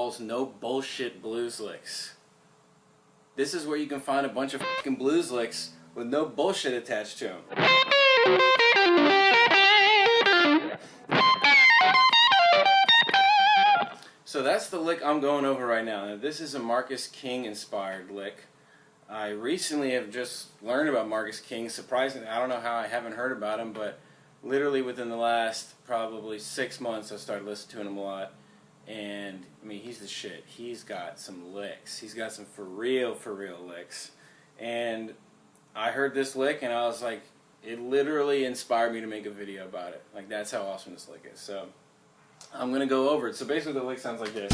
Paul's No Bullshit Blues Licks. This is where you can find a bunch of fucking blues licks with no bullshit attached to them. So that's the lick I'm going over right now. Now this is a Marcus King inspired lick. I recently have just learned about Marcus King. Surprisingly, I don't know how I haven't heard about him, but literally within the last probably 6 months I started listening to him a lot. And I mean, he's the shit. He's got some licks. He's got some for real licks. And I heard this lick and I was like, it literally inspired me to make a video about it. Like, that's how awesome this lick is. So I'm going to go over it. So basically the lick sounds like this.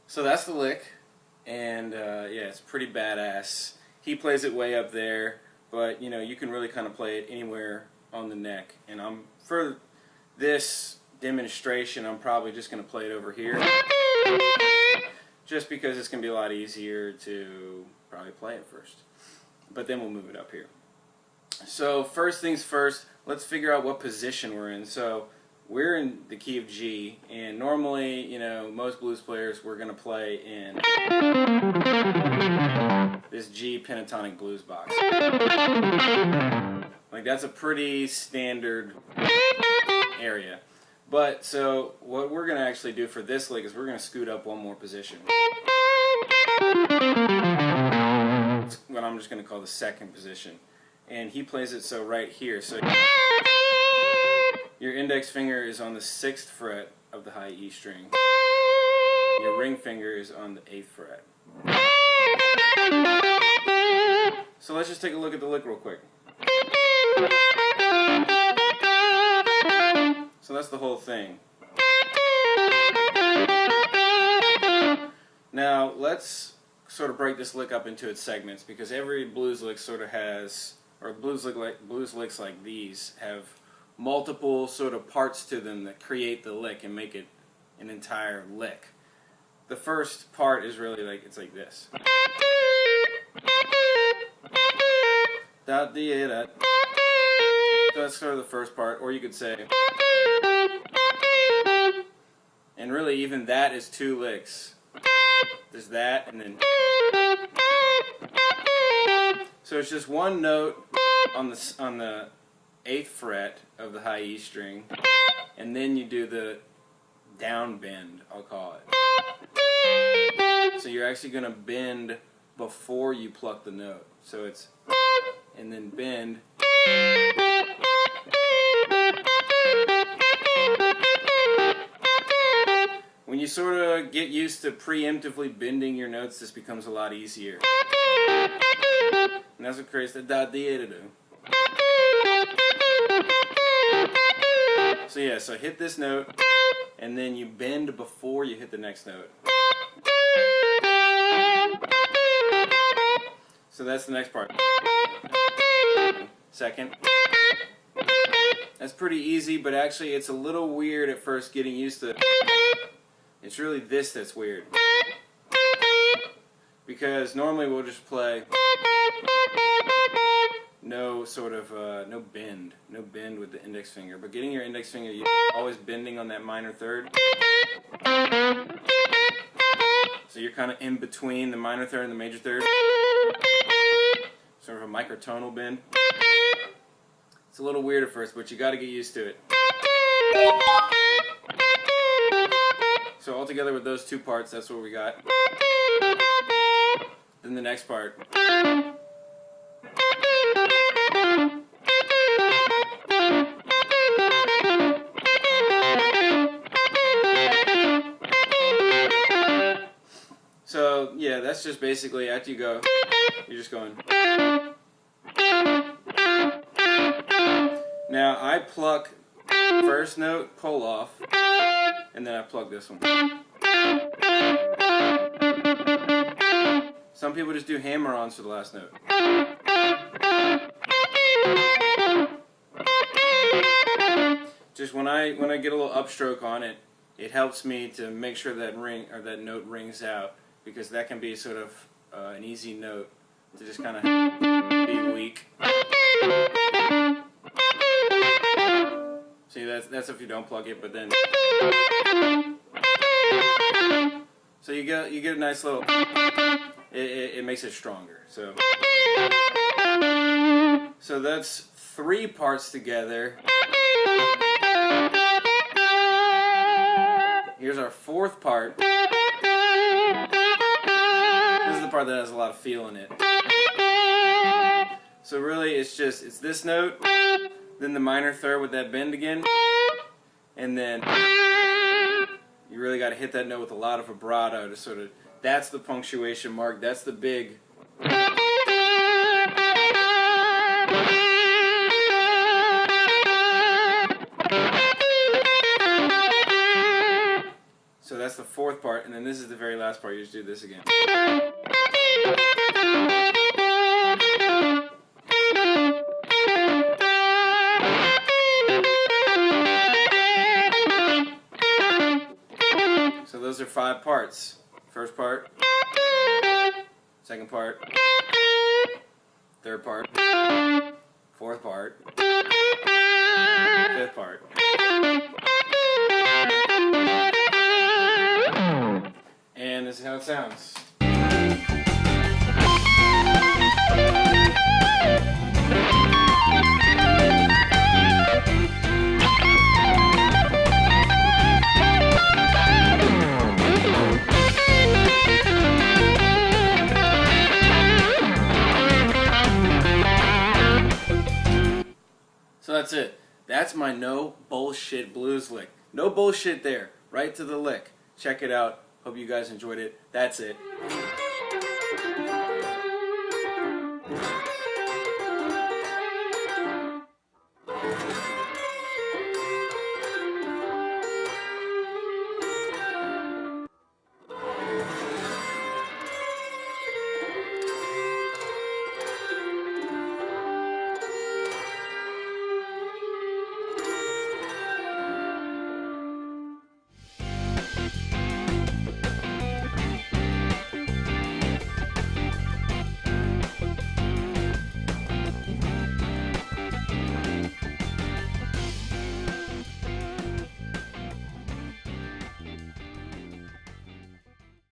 So that's the lick, and yeah, it's pretty badass. He plays it way up there, but you know, you can really kind of play it anywhere on the neck. And for this demonstration, I'm probably just going to play it over here, just because it's going to be a lot easier to probably play it first. But then we'll move it up here. So first things first, let's figure out what position we're in. So we're in the key of G, and normally, you know, most blues players, we're going to play in this G pentatonic blues box. Like, that's a pretty standard area. But, so, what we're going to actually do for this lick is we're going to scoot up one more position. It's what I'm just going to call the second position. And he plays it so right here. So your index finger is on the 6th fret of the high E string. Your ring finger is on the 8th fret. So let's just take a look at the lick real quick. So that's the whole thing. Now let's sort of break this lick up into its segments, because every blues lick sort of has, or blues licks like these have multiple sort of parts to them that create the lick and make it an entire lick. The first part is really like, it's like this. So that's sort of the first part, or you could say, and really even that is 2 licks. There's that, and then, so it's just one note on the 8th fret of the high E string, and then you do the down bend, I'll call it. So you're actually going to bend before you pluck the note. So it's, and then bend. When you sort of get used to preemptively bending your notes, this becomes a lot easier. And that's what creates the da-dee-da-do. So yeah, so hit this note, and then you bend before you hit the next note. So that's the next part. Second. That's pretty easy, but actually it's a little weird at first getting used to it. It's really this that's weird. Because normally we'll just play no sort of, no bend with the index finger. But getting your index finger, you're always bending on that minor third. So you're kind of in between the minor third and the major third. Sort of a microtonal bend. It's a little weird at first, but you got to get used to it. So altogether with those 2 parts, that's what we got. Then the next part. So yeah, that's just basically after you go, you're just going. Now I pluck first note, pull off, and then I plug this one. Some people just do hammer-ons for the last note. Just when I get a little upstroke on it, it helps me to make sure that that note rings out, because that can be sort of an easy note to just kind of. squeak. See, that's if you don't plug it, but then so you get a nice little. It makes it stronger. So that's 3 parts together. Here's our 4th part. This is the part that has a lot of feel in it. So really, it's this note, then the minor third with that bend again, and then you really got to hit that note with a lot of vibrato to sort of. That's the punctuation mark. That's the big. So that's the 4th part, and then this is the very last part. You just do this again. So those are 5 parts. First part, 2nd part, 3rd part, 4th part, 5th part. And this is how it sounds. So that's it. That's my no bullshit blues lick. No bullshit there. Right to the lick. Check it out. Hope you guys enjoyed it. That's it.